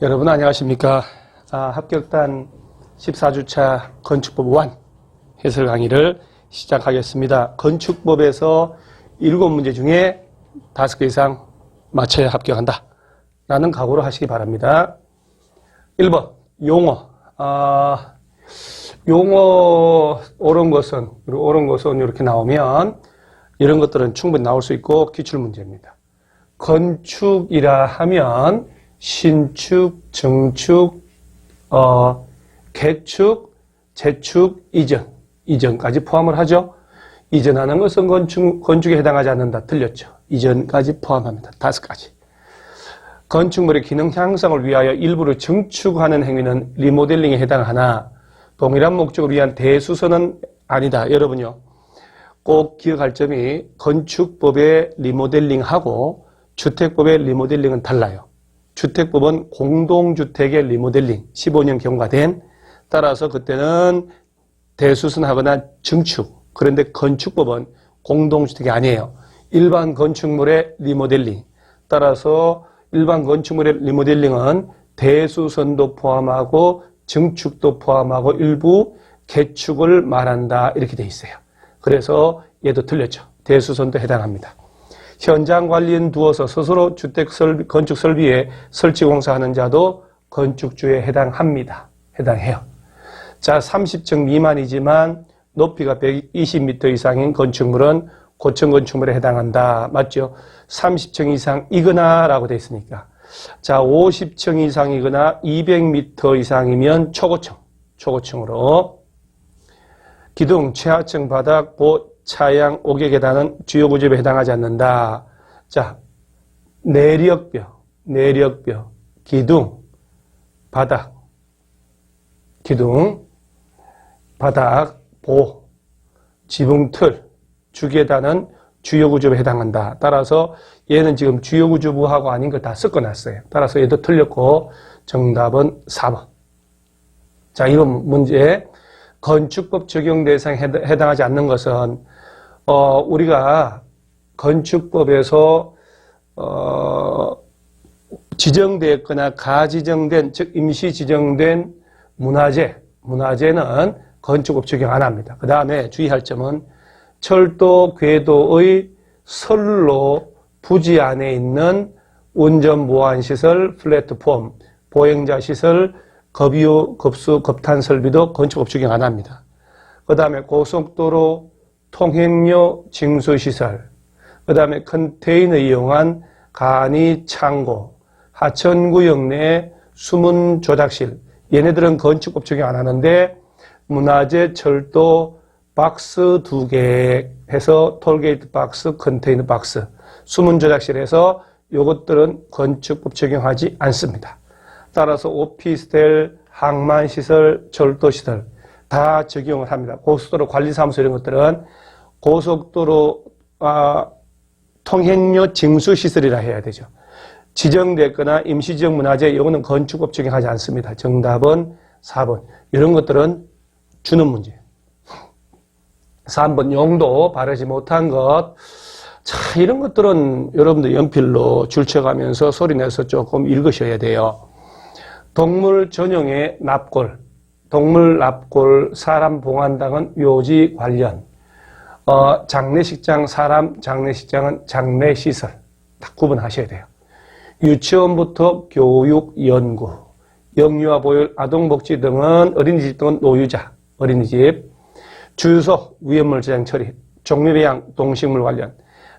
여러분 안녕하십니까. 합격단 14주차 건축법 1 해설 강의를 시작하겠습니다. 건축법에서 7문제 중에 5개 이상 맞춰야 합격한다 라는 각오로 하시기 바랍니다. 1번 용어. 용어 옳은 것은 이렇게 나오면 이런 것들은 충분히 나올 수 있고 기출문제입니다. 건축이라 하면 신축, 증축, 개축, 재축, 이전까지 포함을 하죠. 이전하는 것은 건축에 해당하지 않는다. 틀렸죠. 이전까지 포함합니다. 5가지. 건축물의 기능 향상을 위하여 일부를 증축하는 행위는 리모델링에 해당하나 동일한 목적을 위한 대수선은 아니다. 여러분요, 꼭 기억할 점이 건축법의 리모델링하고 주택법의 리모델링은 달라요. 주택법은 공동주택의 리모델링 15년 경과된, 따라서 그때는 대수선하거나 증축. 그런데 건축법은 공동주택이 아니에요. 일반 건축물의 리모델링. 따라서 일반 건축물의 리모델링은 대수선도 포함하고 증축도 포함하고 일부 개축을 말한다. 이렇게 돼 있어요. 그래서 얘도 틀렸죠. 대수선도 해당합니다. 현장 관리인 두어서 스스로 주택 설비, 건축 설비에 설치 공사하는 자도 건축주에 해당합니다. 해당해요. 자, 30층 미만이지만 높이가 120m 이상인 건축물은 고층 건축물에 해당한다. 맞죠? 30층 이상이거나 라고 되어 있으니까. 자, 50층 이상이거나 200m 이상이면 초고층으로. 기둥, 최하층 바닥, 차양, 옥외 계단은 주요 구조에 해당하지 않는다. 자, 내력벽, 기둥, 바닥, 지붕틀, 주계단은 주요 구조에 해당한다. 따라서 얘는 지금 주요 구조부하고 아닌 걸 다 섞어놨어요. 따라서 얘도 틀렸고 정답은 4번. 자, 이번 문제 건축법 적용 대상에 해당하지 않는 것은 우리가 건축법에서 지정되었거나 가지정된, 즉 임시 지정된 문화재는 건축법 적용 안 합니다. 그 다음에 주의할 점은 철도, 궤도의 선로 부지 안에 있는 운전보안시설, 플랫폼, 보행자시설, 급수, 급탄 설비도 건축법 적용 안 합니다. 그 다음에 고속도로, 통행료, 징수시설, 그 다음에 컨테이너 이용한 간이 창고, 하천구역 내 수문 조작실, 얘네들은 건축법 적용 안 하는데 문화재, 철도, 박스 2개 해서 톨게이트 박스, 컨테이너 박스, 수문 조작실에서 요것들은 건축법 적용하지 않습니다. 따라서 오피스텔, 항만시설, 철도시설 다 적용을 합니다. 고속도로 관리사무소 이런 것들은 고속도로 통행료 징수시설이라 해야 되죠. 지정됐거나 임시지정 문화재 이거는 건축법 적용하지 않습니다. 정답은 4번. 이런 것들은 주는 문제. 3번 용도 바르지 못한 것. 자, 이런 것들은 여러분들 연필로 줄쳐가면서 소리내서 조금 읽으셔야 돼요. 동물 전용의 납골, 동물 납골, 사람 봉안당은 묘지 관련. 장례식장, 사람 장례식장은 장례시설. 딱 구분하셔야 돼요. 유치원부터 교육, 연구, 영유아 보육, 아동복지 등은 어린이집 등은 노유자, 어린이집. 주유소, 위험물 저장 처리, 종묘배양, 동식물 관련,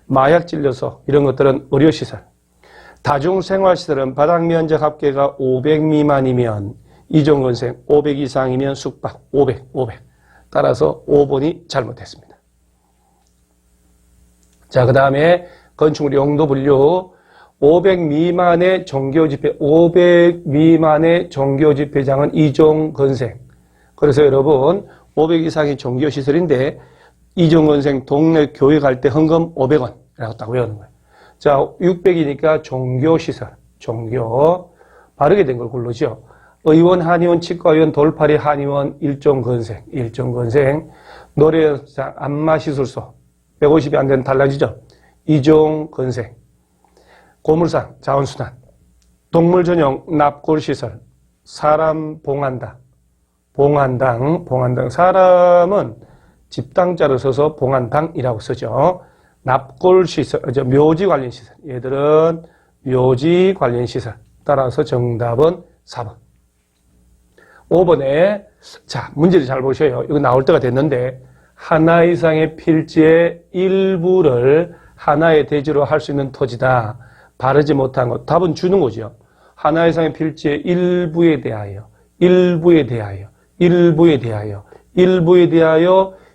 마약진료소 이런 것들은 의료시설. 다중생활시설은 바닥 면적 합계가 500 미만이면 이종건생, 500 이상이면 숙박, 500. 따라서 5번이 잘못됐습니다. 자, 그 다음에 건축물 용도 분류. 500 미만의 종교집회장은 이종건생. 그래서 여러분 500 이상이 종교시설인데 이종건생 동네 교회 갈 때 헌금 500원이라고 딱 외우는 거예요. 자, 600이니까 종교시설, 종교. 바르게 된 걸 고르죠. 의원, 한의원, 치과의원, 돌팔이, 한의원, 일종건생. 노래연습장, 안마시술소. 150이 안 되는 달라지죠. 이종건생. 고물상, 자원순환. 동물 전용 납골시설, 사람 봉안당, 봉안당. 사람은 집당자로 써서 봉안당이라고 쓰죠. 납골시설, 묘지 관련 시설. 얘들은 묘지 관련 시설. 따라서 정답은 4번. 5번에, 자, 문제를 잘 보셔요. 이거 나올 때가 됐는데, 하나 이상의 필지의 일부를 하나의 대지로 할 수 있는 토지다. 바르지 못한 것. 답은 주는 거죠. 하나 이상의 필지의 일부에 대하여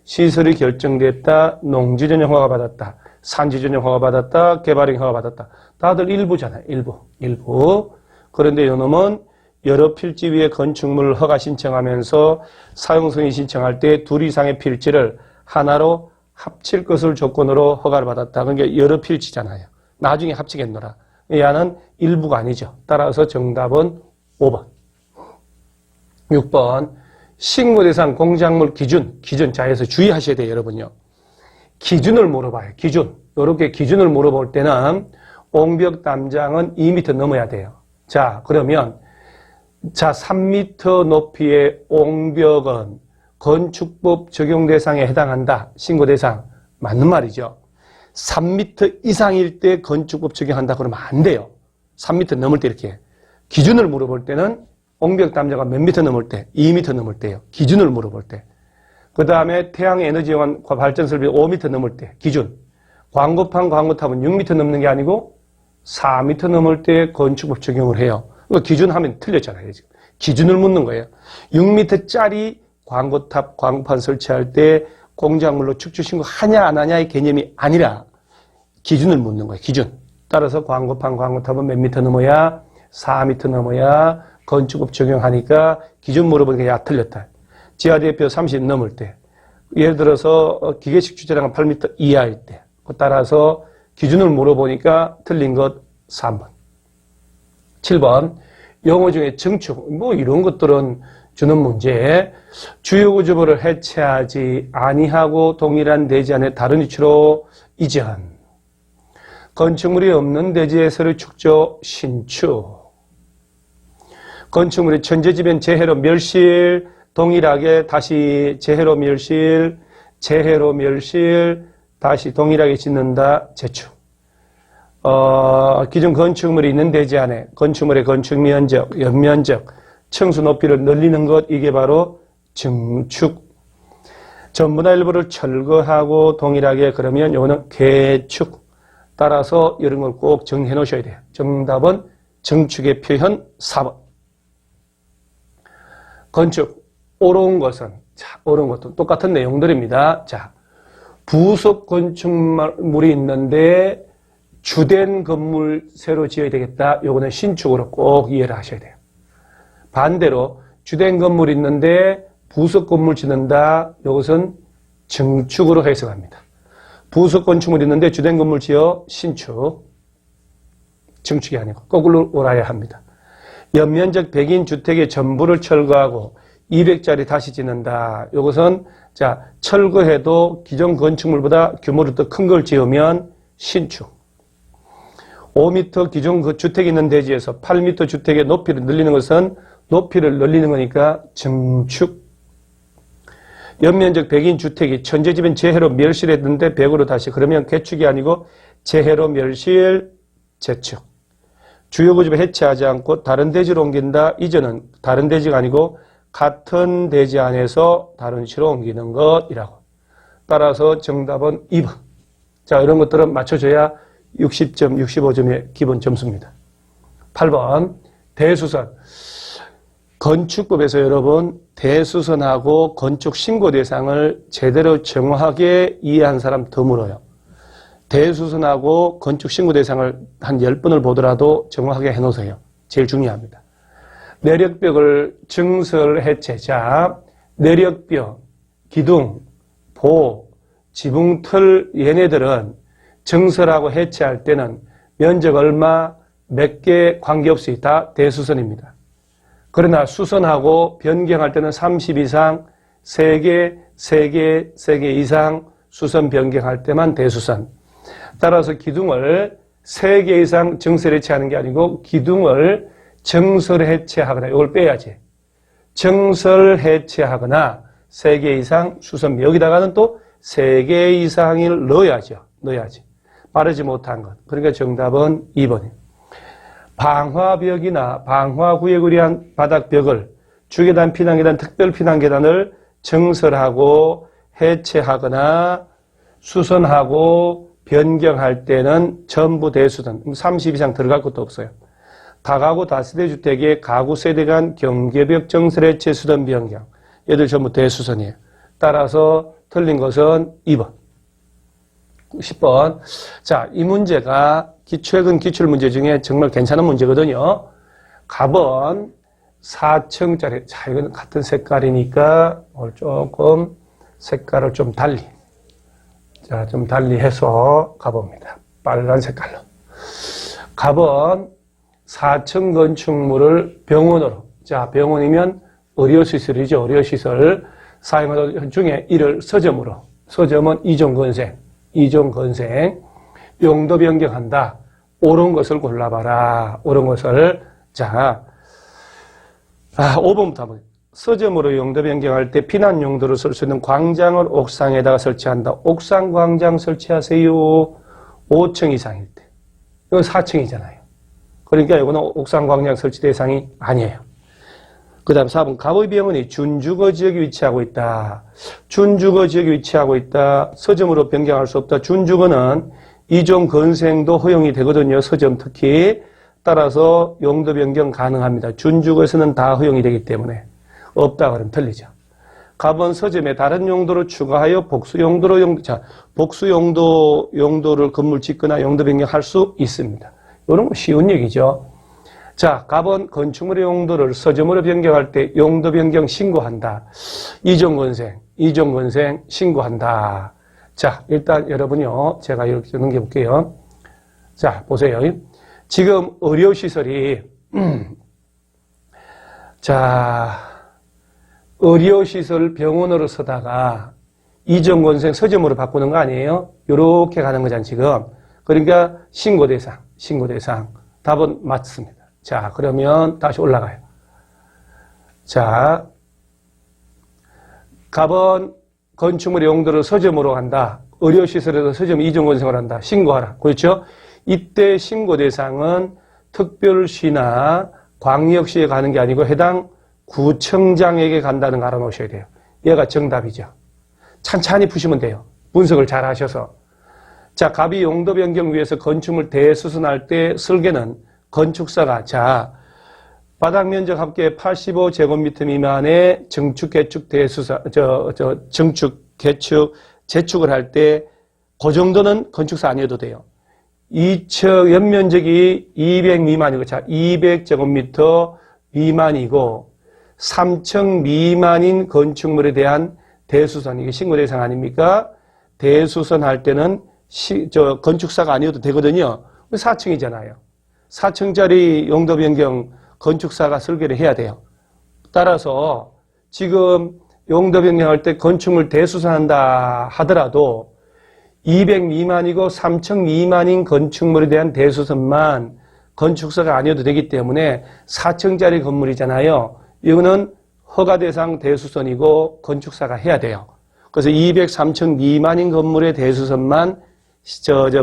시설이 결정됐다. 농지 전용 허가 받았다. 산지 전용 허가 받았다. 개발행 허가 받았다. 다들 일부잖아요. 일부. 그런데 요놈은 여러 필지 위에 건축물 허가 신청하면서 사용승인 신청할 때 둘 이상의 필지를 하나로 합칠 것을 조건으로 허가를 받았다. 그러니까 여러 필지잖아요. 나중에 합치겠노라. 얘는 일부가 아니죠. 따라서 정답은 5번. 6번. 신고 대상 공작물 기준. 자, 여기서 주의하셔야 돼요, 여러분요. 기준을 물어봐요. 기준. 이렇게 기준을 물어볼 때는 옹벽 담장은 2m 넘어야 돼요. 자, 그러면 3m 높이의 옹벽은 건축법 적용 대상에 해당한다. 신고 대상. 맞는 말이죠. 3m 이상일 때 건축법 적용한다 그러면 안 돼요. 3m 넘을 때 이렇게. 기준을 물어볼 때는 옹벽 담자가 몇 미터 넘을 때? 2m 넘을 때요. 기준을 물어볼 때. 그 다음에 태양에너지원 발전 설비 5m 넘을 때. 기준. 광고판, 광고탑은 6m 넘는 게 아니고 4m 넘을 때 건축법 적용을 해요. 기준 하면 틀렸잖아요. 지금. 기준을 묻는 거예요. 6m짜리 광고탑, 광고판 설치할 때 공작물로 축주신고 하냐 안 하냐의 개념이 아니라 기준을 묻는 거예요. 기준. 따라서 광고판, 광고탑은 몇 미터 넘어야 4m 넘어야 건축법 적용하니까 기준 물어보니까 야 틀렸다. 지하대표 30 넘을 때. 예를 들어서 기계식 주차장은 8m 이하일 때. 따라서 기준을 물어보니까 틀린 것 3번. 7번. 용어 중에 증축. 이런 것들은 주는 문제. 주요구조물을 해체하지 아니하고 동일한 대지 안에 다른 위치로 이전. 건축물이 없는 대지의 서류 축조 신축. 건축물이 천재지변 재해로 멸실, 동일하게 다시 재해로 멸실, 다시 동일하게 짓는다, 재축. 기존 건축물이 있는 대지 안에 건축물의 건축 면적, 연면적, 층수 높이를 늘리는 것, 이게 바로 증축. 전부나 일부를 철거하고 동일하게 그러면 요거는 개축. 따라서 이런 걸 꼭 정리해 놓으셔야 돼요. 정답은 증축의 표현 4번. 건축, 옳은 것은, 자, 옳은 것도 똑같은 내용들입니다. 자, 부속 건축물이 있는데 주된 건물 새로 지어야 되겠다. 요거는 신축으로 꼭 이해를 하셔야 돼요. 반대로 주된 건물이 있는데 부속 건물 짓는다. 요것은 증축으로 해석합니다. 부속 건축물이 있는데 주된 건물 지어 신축. 증축이 아니고 거꾸로 옳아야 합니다. 연면적 100인 주택의 전부를 철거하고 200짜리 다시 짓는다. 이것은 자 철거해도 기존 건축물보다 규모를 더 큰 걸 지으면 신축. 5m 기존 주택이 있는 대지에서 8m 주택의 높이를 늘리는 것은 높이를 늘리는 거니까 증축. 연면적 100인 주택이 천재지변 재해로 멸실했는데 100으로 다시 그러면 개축이 아니고 재해로 멸실 재축. 주요구조물 해체하지 않고 다른 대지로 옮긴다. 이전은 다른 대지가 아니고 같은 대지 안에서 다른 위치로 옮기는 것이라고. 따라서 정답은 2번. 자, 이런 것들은 맞춰줘야 60점, 65점의 기본 점수입니다. 8번 대수선. 건축법에서 여러분 대수선하고 건축 신고 대상을 제대로 정확하게 이해한 사람 드물어요. 대수선하고 건축 신고 대상을 한 10번을 보더라도 정확하게 해놓으세요. 제일 중요합니다. 내력벽을 증설 해체. 자, 내력벽, 기둥, 보, 지붕틀 얘네들은 증설하고 해체할 때는 면적 얼마, 몇 개 관계없이 다 대수선입니다. 그러나 수선하고 변경할 때는 30 이상, 3개 이상 수선 변경할 때만 대수선. 따라서 기둥을 3개 이상 정설 해체하는 게 아니고 기둥을 정설 해체하거나 이걸 빼야지. 정설 해체하거나 3개 이상 수선비. 여기다가는 또 3개 이상을 넣어야지. 빠르지 못한 것. 그러니까 정답은 2번이에요. 방화벽이나 방화구역을 위한 바닥벽을 주계단, 피난계단, 특별 피난계단을 정설하고 해체하거나 수선하고 변경할 때는 전부 대수선. 30 이상 들어갈 것도 없어요. 다가구 다세대 주택의 가구 세대 간 경계벽 정설 해체 수선 변경. 얘들 전부 대수선이에요. 따라서 틀린 것은 2번. 10번. 자, 이 문제가 최근 기출문제 중에 정말 괜찮은 문제거든요. 갑은 4층짜리. 자, 이건 같은 색깔이니까 오늘 조금 색깔을 좀 달리. 자, 좀 달리 해서 가봅니다. 빨간 색깔로. 갑은 4층 건축물을 병원으로. 자, 병원이면 의료시설이죠. 의료시설. 사용하는 중에 이를 서점으로. 서점은 이종건생. 용도 변경한다. 옳은 것을 골라봐라. 옳은 것을. 자, 5번부터 한번. 서점으로 용도 변경할 때 피난 용도로 쓸 수 있는 광장을 옥상에다가 설치한다. 옥상 광장 설치하세요. 5층 이상일 때. 이건 4층이잖아요. 그러니까 이거는 옥상 광장 설치 대상이 아니에요. 그 다음 4번. 갑의 병원이 준주거 지역에 위치하고 있다. 준주거 지역에 위치하고 있다. 서점으로 변경할 수 없다. 준주거는 이종 건생도 허용이 되거든요. 서점 특히. 따라서 용도 변경 가능합니다. 준주거에서는 다 허용이 되기 때문에. 없다 그러면 틀리죠. 갑은 서점에 다른 용도로 추가하여 복수 용도로 복수 용도를 건물 짓거나 용도 변경할 수 있습니다. 이런 거 쉬운 얘기죠. 자, 갑은 건축물의 용도를 서점으로 변경할 때 용도 변경 신고한다. 이종건생 신고한다. 자, 일단 여러분요, 제가 이렇게 넘겨볼게요. 자, 보세요. 지금 의료시설이, 자, 의료시설 병원으로 서다가 이종건생 서점으로 바꾸는 거 아니에요? 요렇게 가는 거잖아요, 지금. 그러니까 신고대상. 답은 맞습니다. 자, 그러면 다시 올라가요. 자, 갑은 건축물의 용도를 서점으로 한다. 의료시설에서 서점 이종건생을 한다. 신고하라. 그렇죠? 이때 신고 대상은 특별시나 광역시에 가는 게 아니고 해당 구청장에게 간다는 거 알아놓으셔야 돼요. 얘가 정답이죠. 찬찬히 푸시면 돼요. 분석을 잘 하셔서. 자, 갑이 용도 변경 위해서 건축물 대수선할 때 설계는 건축사가, 자, 바닥 면적 합계 85제곱미터 미만의 증축, 개축, 증축, 개축, 재축을 할 때 그 정도는 건축사 아니어도 돼요. 연면적이 200 미만이고, 자, 200제곱미터 미만이고, 3층 미만인 건축물에 대한 대수선, 이게 신고 대상 아닙니까? 대수선 할 때는 건축사가 아니어도 되거든요. 4층이잖아요. 4층짜리 용도 변경 건축사가 설계를 해야 돼요. 따라서 지금 용도 변경할 때 건축물 대수선한다 하더라도 200 미만이고 3층 미만인 건축물에 대한 대수선만 건축사가 아니어도 되기 때문에 4층짜리 건물이잖아요. 이거는 허가 대상 대수선이고 건축사가 해야 돼요. 그래서 203층 미만인 건물의 대수선만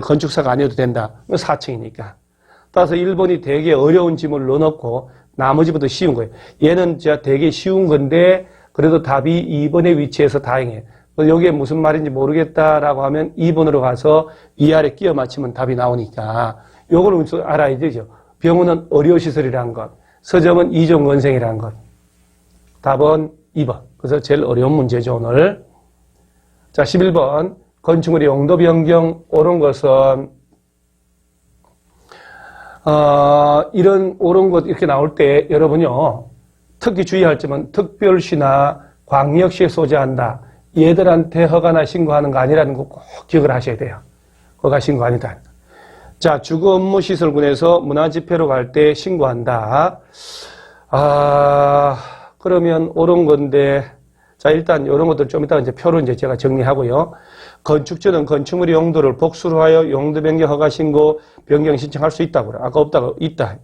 건축사가 아니어도 된다. 4층이니까. 따라서 1번이 되게 어려운 지문을 넣어놓고 나머지부터 쉬운 거예요. 얘는 되게 쉬운 건데 그래도 답이 2번에 위치해서 다행이에요. 여기에 무슨 말인지 모르겠다라고 하면 2번으로 가서 위아래 끼워 맞추면 답이 나오니까 요거는 알아야 되죠. 병원은 의료시설이라는 것, 서점은 이종건생이라는 것. 답은 2번. 그래서 제일 어려운 문제죠, 오늘. 자, 11번. 건축물의 용도 변경 옳은 것은 이런 옳은 것 이렇게 나올 때 여러분요 특히 주의할 점은 특별시나 광역시에 소재한다. 얘들한테 허가나 신고하는 거 아니라는 거 꼭 기억을 하셔야 돼요. 허가 신고 아니다. 자, 주거 업무 시설군에서 문화집회로 갈 때 신고한다. 그러면 옳은 건데 자, 일단 이런 것들 좀 이따 이제 표로 이제 제가 정리하고요. 건축주는 건축물의 용도를 복수로 하여 용도 변경 허가 신고 변경 신청할 수 있다고 그래. 아까 없다고 있다.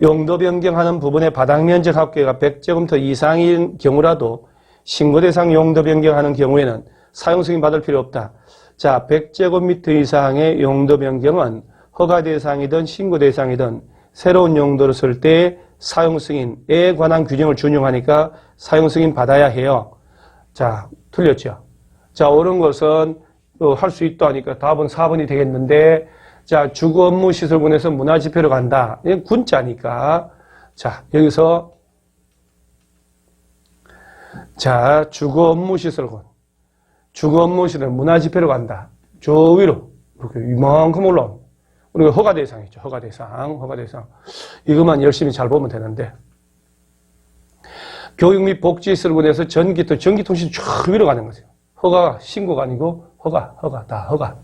용도 변경하는 부분의 바닥 면적 합계가 100제곱미터 이상인 경우라도 신고 대상 용도 변경하는 경우에는 사용 승인 받을 필요 없다. 자, 100제곱미터 이상의 용도 변경은 허가 대상이든 신고 대상이든 새로운 용도를 쓸 때 사용 승인에 관한 규정을 준용하니까 사용 승인 받아야 해요. 자, 틀렸죠. 자, 옳은 것은 할 수 있다 하니까 답은 4번이 되겠는데, 자, 주거 업무 시설군에서 문화 집회로 간다. 이건 군자니까. 자, 여기서 자, 주거 업무 시설군. 주거 업무 시설 문화 집회로 간다. 저 위로 이렇게 이만큼 올라옵니다. 우리가 허가 대상이죠. 허가 대상. 이것만 열심히 잘 보면 되는데. 교육 및 복지시설군에서 전기통신 쫙 위로 가는 거죠. 허가, 신고가 아니고 허가, 다 허가.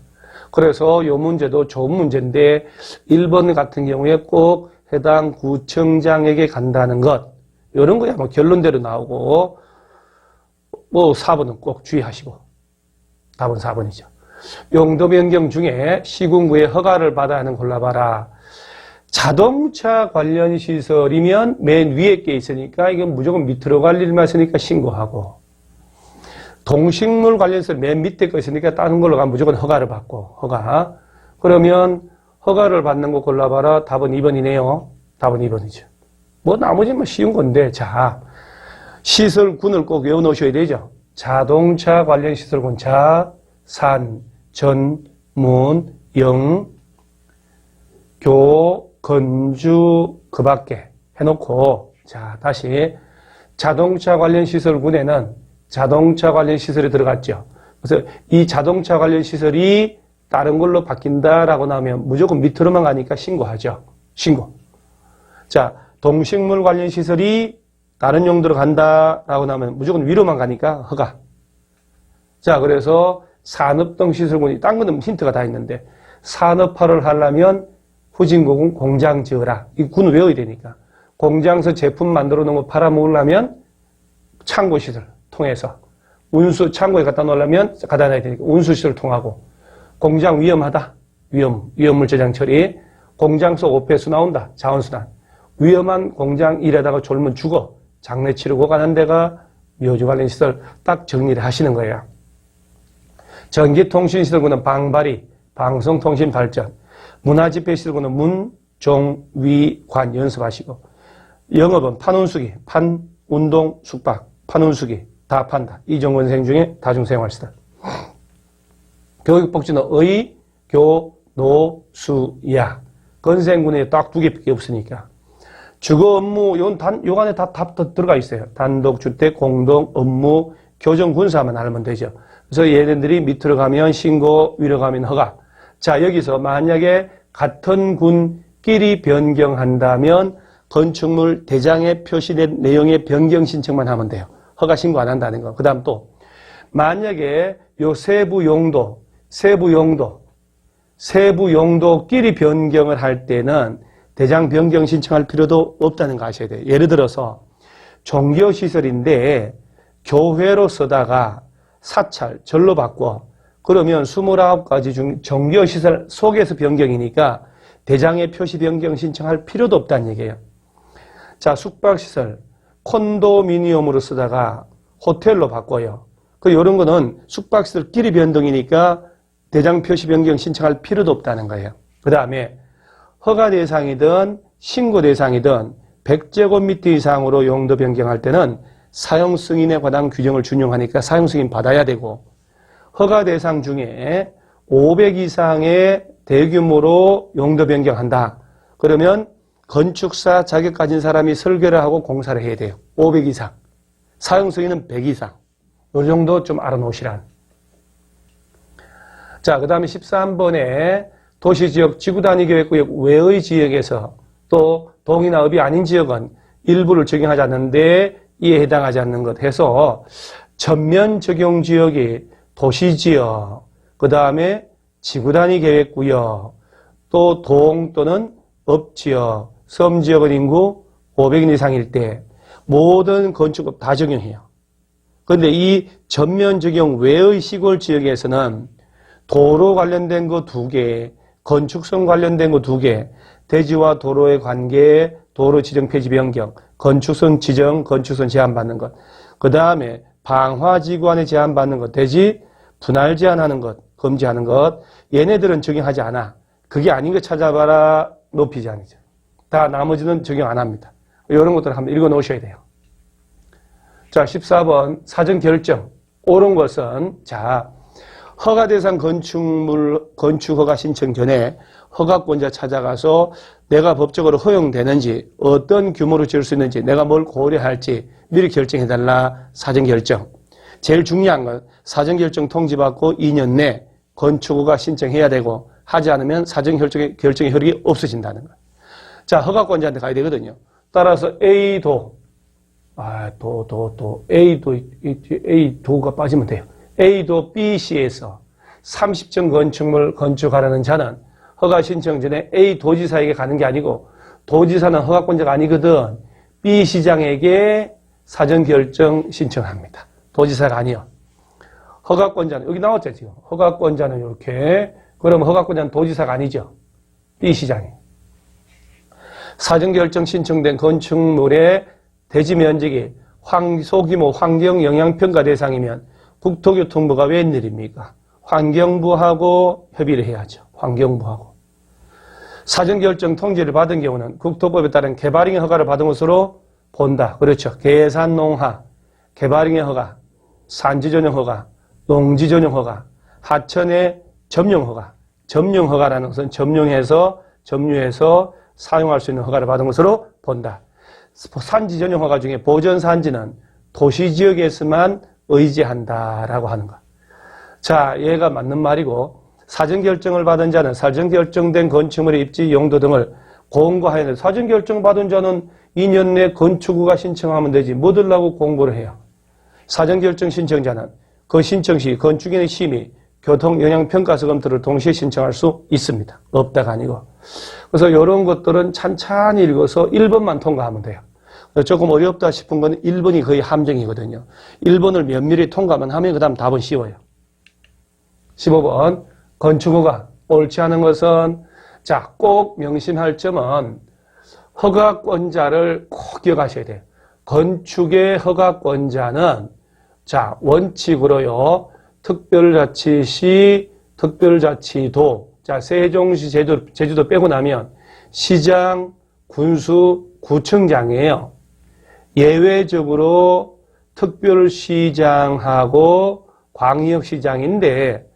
그래서 이 문제도 좋은 문제인데 1번 같은 경우에 꼭 해당 구청장에게 간다는 것. 이런 거야 뭐 결론대로 나오고 뭐 4번은 꼭 주의하시고 답은 4번이죠. 용도 변경 중에 시군구에 허가를 받아야 하는 골라봐라. 자동차 관련 시설이면 맨 위에 게 있으니까 이건 무조건 밑으로 갈 일만 있으니까 신고하고, 동식물 관련 시설 맨 밑에 거 있으니까 다른 걸로 가면 무조건 허가를 받고, 허가. 그러면 허가를 받는 거 골라봐라. 답은 2번이네요. 답은 2번이죠. 뭐 나머지는 뭐 쉬운 건데, 자, 시설군을 꼭 외워놓으셔야 되죠. 자동차 관련 시설군, 자, 산, 전, 문, 영, 교, 건주, 그 밖에 해놓고, 자, 다시 자동차 관련 시설군에는 자동차 관련 시설이 들어갔죠. 그래서 이 자동차 관련 시설이 다른 걸로 바뀐다라고 나오면 무조건 밑으로만 가니까 신고하죠. 신고. 자, 동식물 관련 시설이 다른 용도로 간다라고 나오면 무조건 위로만 가니까 허가. 자, 그래서 산업동 시설군이, 딴 거는 힌트가 다 있는데, 산업화를 하려면 후진국은 공장 지어라. 이 군을 외워야 되니까. 공장에서 제품 만들어 놓은 거 팔아먹으려면 창고시설 통해서, 운수, 창고에 갖다 놓으려면 갖다 놔야 되니까 운수시설 통하고, 공장 위험하다. 위험물 저장 처리. 공장에서 오폐수 나온다. 자원순환. 위험한 공장 일하다가 졸면 죽어. 장례 치르고 가는 데가 묘지 관련 시설 딱 정리를 하시는 거예요. 전기통신시설군은 방발이, 방송통신 발전. 문화집회시설군은 문, 종, 위, 관 연습하시고. 영업은 판운수기, 판, 운동, 숙박, 판운수기 다 판다. 이종건생 중에 다중사용할시다. 교육복지는 의, 교, 노, 수, 야. 건생군에 딱 2개밖에 없으니까. 주거 업무, 요 안에 다 들어가 있어요. 단독주택, 공동, 업무, 교정, 군사만 알면 되죠. 그래서 얘네들이 밑으로 가면 신고, 위로 가면 허가. 자, 여기서 만약에 같은 군끼리 변경한다면 건축물 대장에 표시된 내용의 변경 신청만 하면 돼요. 허가 신고 안 한다는 거. 그 다음 또, 만약에 요 세부 용도끼리 변경을 할 때는 대장 변경 신청할 필요도 없다는 거 아셔야 돼요. 예를 들어서 종교시설인데 교회로 쓰다가 사찰, 절로 바꿔. 그러면 29가지 중 종교시설 속에서 변경이니까 대장의 표시 변경 신청할 필요도 없다는 얘기예요. 자, 숙박시설, 콘도미니엄으로 쓰다가 호텔로 바꿔요. 이런 거는 숙박시설끼리 변동이니까 대장 표시 변경 신청할 필요도 없다는 거예요. 그 다음에 허가 대상이든 신고 대상이든 100제곱미터 이상으로 용도 변경할 때는 사용 승인에 관한 규정을 준용하니까 사용 승인 받아야 되고, 허가 대상 중에 500 이상의 대규모로 용도 변경한다. 그러면 건축사 자격 가진 사람이 설계를 하고 공사를 해야 돼요. 500 이상. 사용 승인은 100 이상. 이 정도 좀 알아놓으시란. 자, 그 다음에 13번에 도시지역 지구단위 계획구역 외의 지역에서 또 동이나 읍이 아닌 지역은 일부를 적용하지 않는데 이에 해당하지 않는 것 해서 전면 적용 지역이 도시지역, 그 다음에 지구단위 계획구역, 또 동 또는 읍지역, 섬지역은 인구 500인 이상일 때 모든 건축법 다 적용해요. 그런데 이 전면 적용 외의 시골 지역에서는 도로 관련된 거 2개, 건축성 관련된 거 2개, 대지와 도로의 관계, 도로 지정 폐지 변경, 건축성 지정, 건축성 제한받는 것, 그 다음에 방화지구안에 제한받는 것, 대지 분할 제한하는 것, 금지하는 것, 얘네들은 적용하지 않아. 그게 아닌 거 찾아봐라, 높이 제한이죠. 다 나머지는 적용 안 합니다. 이런 것들을 한번 읽어 놓으셔야 돼요. 자, 14번 사전 결정. 옳은 것은, 자, 허가 대상 건축물, 건축 허가 신청 전에 허가권자 찾아가서 내가 법적으로 허용되는지, 어떤 규모로 지을 수 있는지, 내가 뭘 고려할지 미리 결정해달라. 사전 결정. 제일 중요한 건 사전 결정 통지받고 2년 내 건축 허가 신청해야 되고, 하지 않으면 사전 결정의 효력이 없어진다는 거예요. 자, 허가권자한테 가야 되거든요. 따라서 A도, A도가 빠지면 돼요. A도 BC에서 30층 건축물 건축하라는 자는 허가 신청 전에 A 도지사에게 가는 게 아니고, 도지사는 허가권자가 아니거든. B 시장에게 사전 결정 신청합니다. 도지사가 아니요. 허가권자는, 여기 나왔죠, 지금. 허가권자는 이렇게. 그러면 허가권자는 도지사가 아니죠. B 시장이. 사전 결정 신청된 건축물의 대지 면적이 소규모 환경 영향 평가 대상이면 국토교통부가 웬일입니까? 환경부하고 협의를 해야죠. 환경부하고. 사전 결정 통지를 받은 경우는 국토법에 따른 개발행위 허가를 받은 것으로 본다. 그렇죠. 계산농하, 개발행위 허가, 산지 전용 허가, 농지 전용 허가, 하천의 점용 허가. 점용 허가라는 것은 점유해서 사용할 수 있는 허가를 받은 것으로 본다. 산지 전용 허가 중에 보전 산지는 도시 지역에서만 의지한다라고 하는 것. 자, 얘가 맞는 말이고, 사전 결정을 받은 자는 사전 결정된 건축물의 입지 용도 등을 공고하여야 돼. 사전 결정 받은 자는 2년 내 건축허가 신청하면 되지. 뭐 들라고 공고를 해요. 사전 결정 신청자는 그 신청 시 건축인의 심의, 교통 영향 평가서 검토를 동시에 신청할 수 있습니다. 없다가 아니고. 그래서 이런 것들은 찬찬히 읽어서 1번만 통과하면 돼요. 조금 어렵다 싶은 건 1번이 거의 함정이거든요. 1번을 면밀히 통과만 하면 그 다음 답은 쉬워요. 15번 건축허가 옳지 않은 것은, 자, 꼭 명심할 점은 허가권자를 꼭 기억하셔야 돼요. 건축의 허가권자는, 자, 원칙으로요, 특별자치시, 특별자치도, 자, 세종시, 제주도 빼고 나면 시장, 군수, 구청장이에요. 예외적으로 특별시장하고 광역시장인데,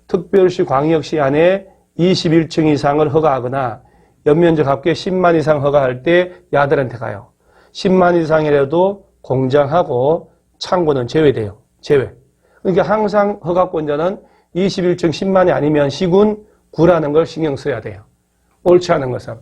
특별시, 광역시 안에 21층 이상을 허가하거나 연면적 합계 10만 이상 허가할 때 야들한테 가요. 10만 이상이라도 공장하고 창고는 제외돼요. 제외. 그러니까 항상 허가권자는 21층 10만이 아니면 시군, 구라는 걸 신경 써야 돼요. 옳지 않은 것은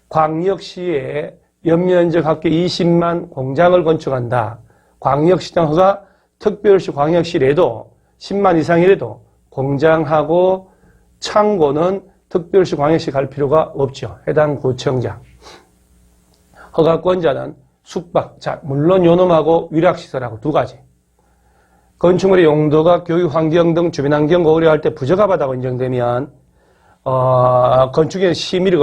광역시에 연면적 합계 20만 공장을 건축한다. 광역시장 허가 특별시 광역시라도 10만 이상이라도 공장하고 창고는 특별시 광역시 갈 필요가 없죠. 해당 구청장. 허가권자는 숙박, 자, 물론 요놈하고 위락시설하고 두 가지. 건축물의 용도가 교육 환경 등 주변 환경 고려할 때 부적합하다고 인정되면 건축에 심의를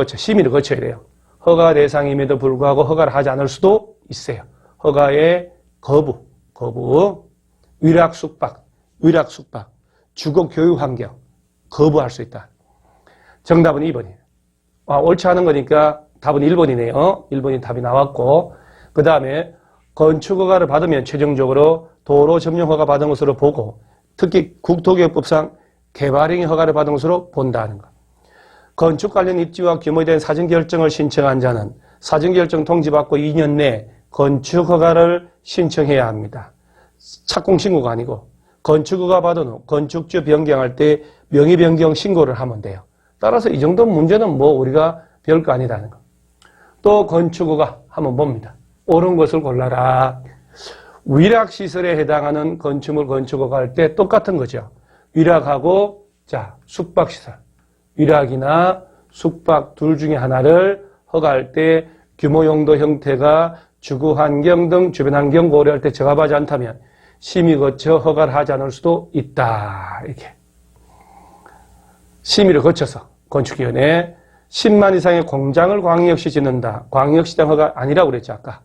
거쳐야 돼요. 허가 대상임에도 불구하고 허가를 하지 않을 수도 있어요. 허가의 거부, 위락 숙박, 주거 교육 환경 거부할 수 있다. 정답은 2번이에요. 옳지 않은 거니까 답은 1번이네요. 1번이 답이 나왔고, 그 다음에 건축허가를 받으면 최종적으로 도로 점용 허가 받은 것으로 보고, 특히 국토교육법상 개발행위 허가를 받은 것으로 본다는 것. 건축 관련 입지와 규모에 대한 사전 결정을 신청한 자는 사전 결정 통지받고 2년 내 건축 허가를 신청해야 합니다. 착공 신고가 아니고 건축허가 받은 후 건축주 변경할 때 명의 변경 신고를 하면 돼요. 따라서 이 정도 문제는 뭐 우리가 별거 아니다는 거. 또 건축허가 한번 봅니다. 옳은 것을 골라라. 위락시설에 해당하는 건축물 건축허가 할 때 똑같은 거죠. 위락하고, 자, 숙박시설. 위락이나 숙박 둘 중에 하나를 허가할 때 규모 용도 형태가 주거 환경 등 주변 환경 고려할 때 적합하지 않다면 심의 거쳐 허가를 하지 않을 수도 있다. 이렇게. 심의를 거쳐서 건축위원회 10만 이상의 공장을 광역시 짓는다. 광역시장 허가 아니라고 그랬죠, 아까.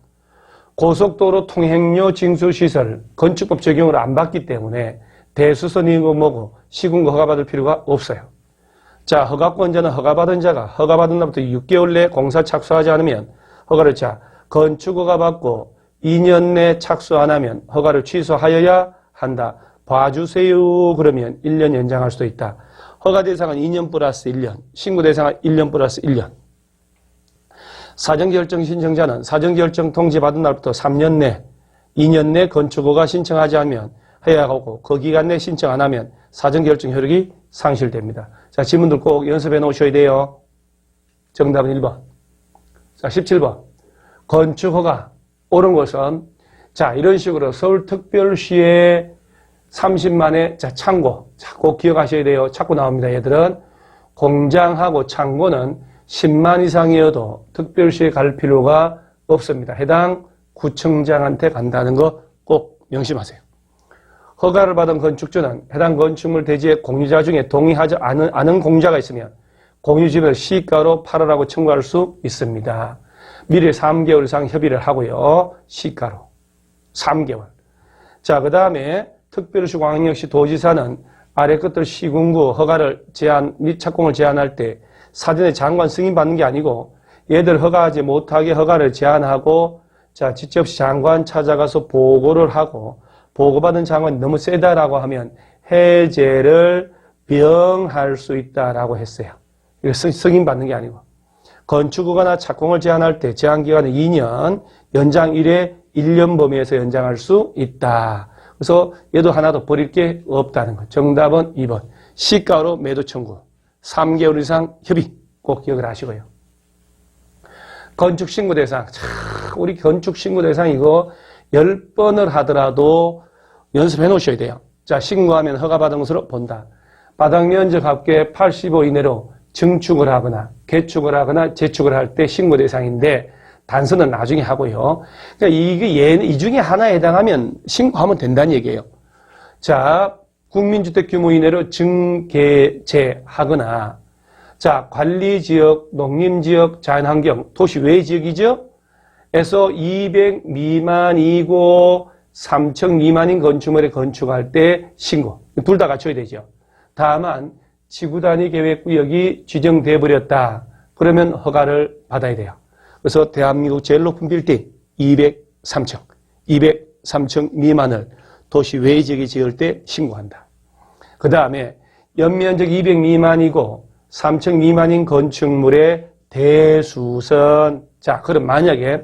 고속도로 통행료 징수시설 건축법 적용을 안 받기 때문에 대수선이고 뭐고 시군구 허가받을 필요가 없어요. 자, 허가권자는 허가받은 자가 허가받은 날부터 6개월 내에 공사 착수하지 않으면 허가를 건축허가 받고 2년 내 착수 안 하면 허가를 취소하여야 한다. 봐주세요. 그러면 1년 연장할 수도 있다. 허가 대상은 2년 플러스 1년, 신고 대상은 1년 플러스 1년. 사전결정 신청자는 사전결정 통지받은 날부터 3년 내, 2년 내 건축허가 신청하지 않으면 해야 하고 그 기간 내 신청 안 하면 사전결정 효력이 상실됩니다. 자, 지문들 꼭 연습해 놓으셔야 돼요. 정답은 1번. 자, 17번. 건축허가 옳은 것은 자, 이런 식으로 서울특별시의 30만의 자, 창고. 자, 꼭 기억하셔야 돼요. 자꾸 나옵니다. 얘들은 공장하고 창고는 10만 이상이어도 특별시에 갈 필요가 없습니다. 해당 구청장한테 간다는 거 꼭 명심하세요. 허가를 받은 건축주는 해당 건축물 대지의 공유자 중에 동의하지 않은 공유자가 있으면 공유집을 시가로 팔으라고 청구할 수 있습니다. 미리 3개월 이상 협의를 하고요. 시가로. 3개월. 자, 그 다음에 특별시 광역시 도지사는 아래 것들 시군구 허가를 제한 및 착공을 제한할 때 사전에 장관 승인 받는 게 아니고 얘들 허가하지 못하게 허가를 제한하고 자, 직접시 장관 찾아가서 보고를 하고 보고받은 장관이 너무 세다라고 하면 해제를 병할 수 있다라고 했어요. 이거 승인 받는 게 아니고. 건축허가나 착공을 제한할 때 제한기간은 2년, 연장 1회 1년 범위에서 연장할 수 있다. 그래서 얘도 하나도 버릴 게 없다는 거. 정답은 2번. 시가로 매도 청구. 3개월 이상 협의. 꼭 기억을 하시고요. 건축신고 대상. 우리 건축신고 대상 이거 10번을 하더라도 연습해 놓으셔야 돼요. 자, 신고하면 허가받은 것으로 본다. 바닥면적 합계 85 이내로 증축을 하거나 개축을 하거나 재축을 할 때 신고 대상인데 단서는 나중에 하고요. 그러니까 이게 이 중에 하나에 해당하면 신고하면 된다는 얘기예요. 자, 국민주택 규모 이내로 증개제하거나 자, 관리지역, 농림지역, 자연환경, 도시 외 지역이죠? 에서 200 미만이고 3층 미만인 건축물에 건축할 때 신고. 둘 다 갖춰야 되죠. 다만 지구단위 계획구역이 지정돼 버렸다. 그러면 허가를 받아야 돼요. 그래서 대한민국 제일 높은 빌딩 203층, 203층 미만을 도시 외 지역에 지을 때 신고한다. 그 다음에 연면적 200 미만이고 3층 미만인 건축물의 대수선. 자, 그럼 만약에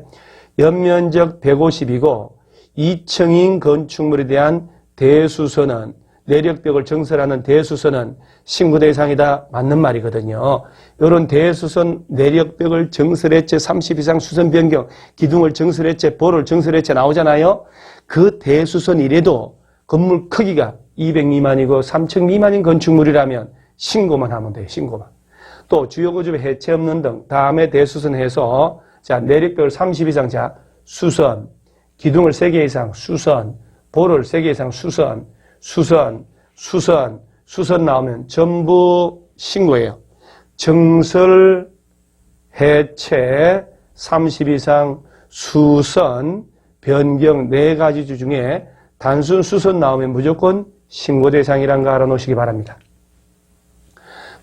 연면적 150이고 2층인 건축물에 대한 대수선은 내력벽을 정설하는 대수선은 신고 대상이다. 맞는 말이거든요. 이런 대수선 내력벽을 정설했지 30 이상 수선 변경, 기둥을 정설했지, 볼을 정설했지 나오잖아요. 그 대수선 이래도 건물 크기가 200 미만이고 3층 미만인 건축물이라면 신고만 하면 돼요. 신고만. 또 주요 구조에 해체 없는 등 다음에 대수선해서 자, 내력벽을 30 이상 자, 수선, 기둥을 3개 이상 수선, 볼을 3개 이상 수선, 수선 나오면 전부 신고예요. 정설, 해체, 30 이상 수선, 변경 4가지 주 중에 단순 수선 나오면 무조건 신고 대상이란 거 알아놓으시기 바랍니다.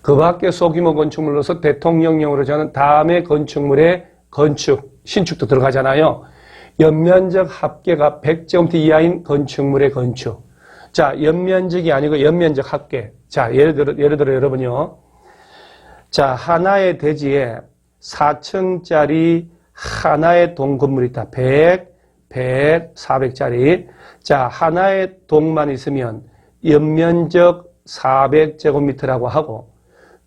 그 밖에 소규모 건축물로서 대통령령으로 저는 다음에 건축물의 건축, 신축도 들어가잖아요. 연면적 합계가 100제곱미터 이하인 건축물의 건축. 자, 연면적이 아니고 연면적 합계. 자, 예를 들어 여러분요. 자, 하나의 대지에 4층짜리 하나의 동 건물이 있다. 100, 400짜리. 자, 하나의 동만 있으면 연면적 400제곱미터라고 하고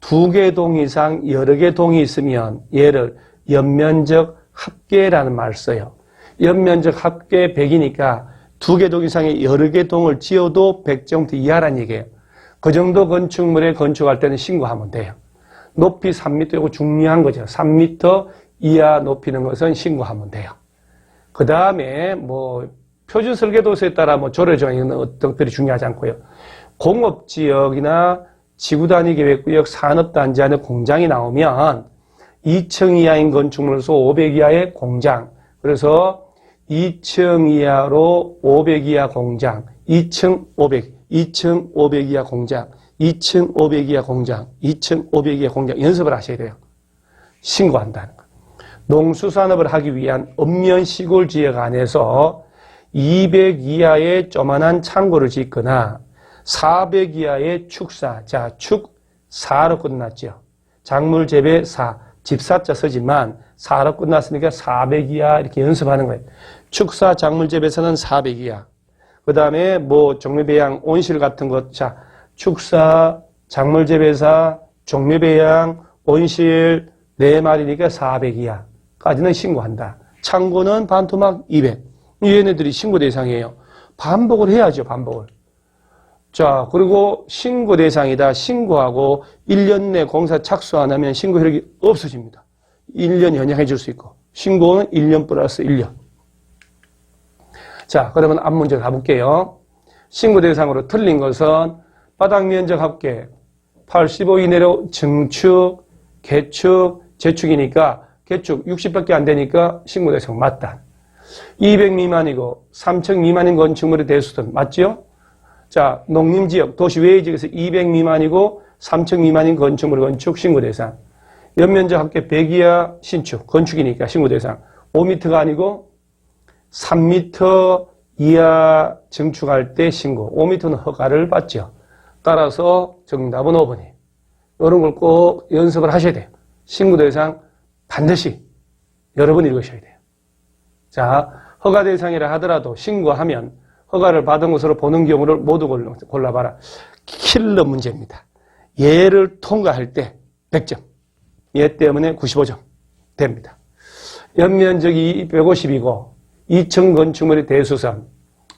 2개 동 이상 여러 개 동이 있으면 얘를 연면적 합계라는 말을 써요. 연면적 합계 100이니까 2개 동 이상의 여러 개 동을 지어도 100제곱미터 이하란 얘기예요. 그 정도 건축물에 건축할 때는 신고하면 돼요. 높이 3m, 이거 중요한 거죠. 3m 이하 높이는 것은 신고하면 돼요. 그 다음에 뭐 표준 설계도서에 따라 뭐 조례 조항이나 어떤 것들이 중요하지 않고요. 공업지역이나 지구단위계획구역 산업단지 안에 공장이 나오면 2층 이하인 건축물로서 500 이하의 공장. 그래서 2층 이하로 500 이하 공장, 2층 500, 2층 500 이하 공장, 2층 500 이하 공장, 2층 500 이하 공장 연습을 하셔야 돼요. 신고한다는 거. 농수산업을 하기 위한 읍면 시골 지역 안에서 200 이하의 조만한 창고를 짓거나 400 이하의 축사, 자, 축사로 끝났죠. 작물 재배 사, 집사자 쓰지만 사로 끝났으니까 400 이하 이렇게 연습하는 거예요. 축사, 작물 재배사는 400 이하. 그 다음에 뭐 종묘배양, 온실 같은 것, 자, 축사, 작물 재배사, 종묘배양, 온실 4마리니까 400 이하까지는 신고한다. 창고는 반토막 200. 얘네들이 신고 대상이에요. 반복을 해야죠, 반복을. 자, 그리고 신고 대상이다. 신고하고 1년 내 공사 착수 안 하면 신고 효력이 없어집니다. 1년 연장해 줄 수 있고. 신고는 1년 플러스 1년. 자, 그러면 앞 문제 가볼게요. 신고 대상으로 틀린 것은 바닥 면적 합계 85 이내로 증축, 개축, 재축이니까 개축 60밖에 안 되니까 신고 대상 맞다. 200 미만이고 3층 미만인 건축물의 대수는 맞죠? 자, 농림지역, 도시 외지역에서 200 미만이고 3층 미만인 건축물 건축 신고 대상. 연면적 합계 100 이하 신축, 건축이니까 신고 대상. 5m가 아니고 3m 이하 증축할 때 신고. 5m는 허가를 받죠. 따라서 정답은 5번이에요. 이런 걸 꼭 연습을 하셔야 돼요. 신고 대상 반드시 여러 번 읽으셔야 돼요. 자, 허가 대상이라 하더라도 신고하면 허가를 받은 것으로 보는 경우를 모두 골라봐라. 킬러 문제입니다. 얘를 통과할 때 100점. 얘 때문에 95점 됩니다. 연면적이 150이고 2층 건축물의 대수선.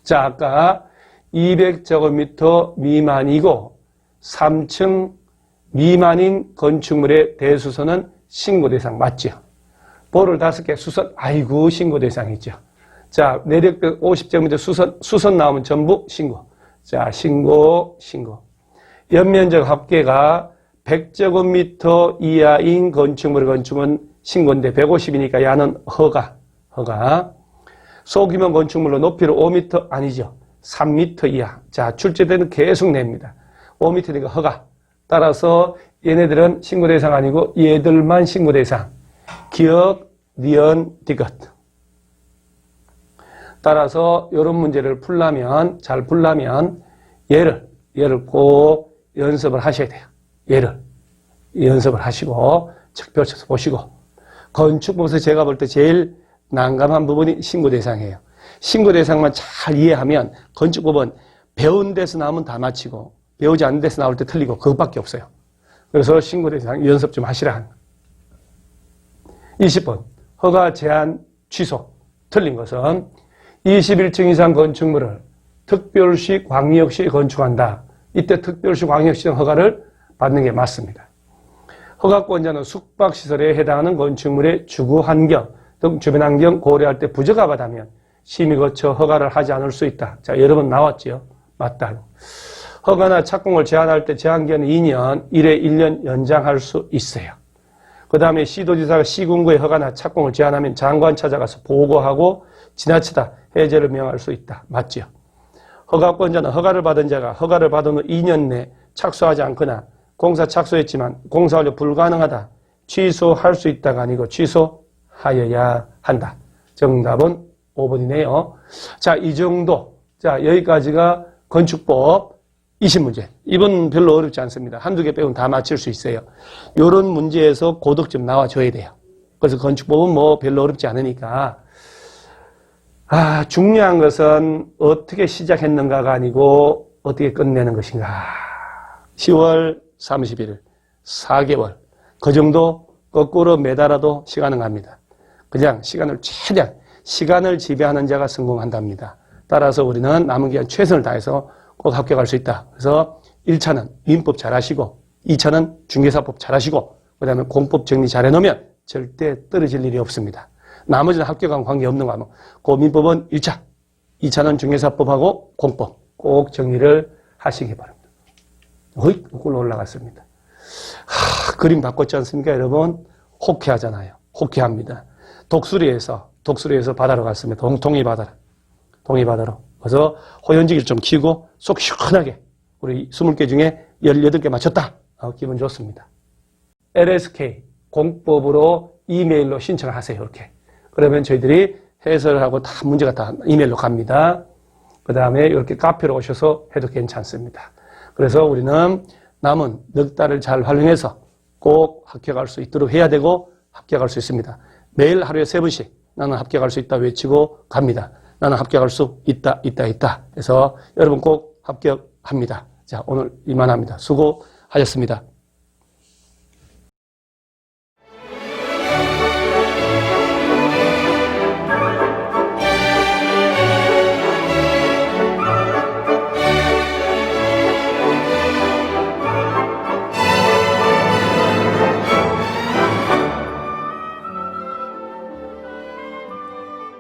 자, 아까 200제곱미터 미만이고 3층 미만인 건축물의 대수선은 신고 대상 맞죠? 볼을 5개 수선, 아이고 신고 대상이죠. 자, 내력 50제곱미터 수선 나오면 전부 신고. 자, 신고. 연면적 합계가 100제곱미터 이하인 건축물의 건축은 신고인데 150이니까 야는 허가. 소규모 건축물로 높이로 5m 아니죠. 3m 이하. 자, 출제되는 계속 냅니다. 5m니까 허가. 따라서 얘네들은 신고 대상 아니고 얘들만 신고 대상. 기억, 니은, 디귿. 따라서 이런 문제를 잘 풀려면 얘를 꼭 연습을 하셔야 돼요. 얘를 연습을 하시고 책 펼쳐서 보시고 건축법에서 제가 볼 때 제일 난감한 부분이 신고 대상이에요. 신고 대상만 잘 이해하면 건축법은 배운 데서 나오면 다 맞히고 배우지 않는 데서 나올 때 틀리고 그것밖에 없어요. 그래서 신고 대상 연습 좀 하시라. 20번 허가 제한 취소. 틀린 것은 21층 이상 건축물을 특별시 광역시에 건축한다. 이때 특별시 광역시 허가를 받는 게 맞습니다. 허가권자는 숙박시설에 해당하는 건축물의 주거 환경 등 주변 환경 고려할 때 부적합하다면 심의 거쳐 허가를 하지 않을 수 있다. 자, 여러 번 나왔죠. 맞다. 허가나 착공을 제한할 때 제한기간은 2년, 1회 1년 연장할 수 있어요. 그 다음에 시도지사가 시군구의 허가나 착공을 제한하면 장관 찾아가서 보고하고 지나치다 해제를 명할 수 있다. 맞죠? 허가권자는 허가를 받은 자가 허가를 받은 후 2년 내 착수하지 않거나 공사 착수했지만 공사 완료 불가능하다. 취소할 수 있다가 아니고 취소하여야 한다. 정답은 5번이네요. 자, 이 정도. 자, 여기까지가 건축법 20문제. 이번 별로 어렵지 않습니다. 한두 개 빼고는 다 맞힐 수 있어요. 이런 문제에서 고득점 나와줘야 돼요. 그래서 건축법은 뭐 별로 어렵지 않으니까. 중요한 것은 어떻게 시작했는가가 아니고 어떻게 끝내는 것인가. 10월 31일, 4개월. 그 정도 거꾸로 매달아도 시간은 갑니다. 그냥 최대한 시간을 지배하는 자가 성공한답니다. 따라서 우리는 남은 기간 최선을 다해서 꼭 합격할 수 있다. 그래서 1차는 민법 잘하시고 2차는 중개사법 잘하시고 그 다음에 공법 정리 잘해놓으면 절대 떨어질 일이 없습니다. 나머지는 합격하고 관계없는 거 하면 그 민법은 1차, 2차는 중개사법하고 공법 꼭 정리를 하시기 바랍니다. 거의 거꾸로 올라갔습니다. 그림 바꿨지 않습니까, 여러분? 호쾌하잖아요. 호쾌합니다. 독수리에서 바다로 갔습니다. 동해바다로. 그래서 호연지기를 좀 키고 속 시원하게 우리 20개 중에 18개 맞췄다. 기분 좋습니다. LSK 공법으로 이메일로 신청을 하세요. 이렇게. 그러면 저희들이 해설을 하고 다 문제가 다 이메일로 갑니다. 그 다음에 이렇게 카페로 오셔서 해도 괜찮습니다. 그래서 우리는 남은 넉 달을 잘 활용해서 꼭 합격할 수 있도록 해야 되고 합격할 수 있습니다. 매일 하루에 3번씩 나는 합격할 수 있다 외치고 갑니다. 나는 합격할 수 있다. 그래서 여러분 꼭 합격합니다. 자, 오늘 이만합니다. 수고하셨습니다.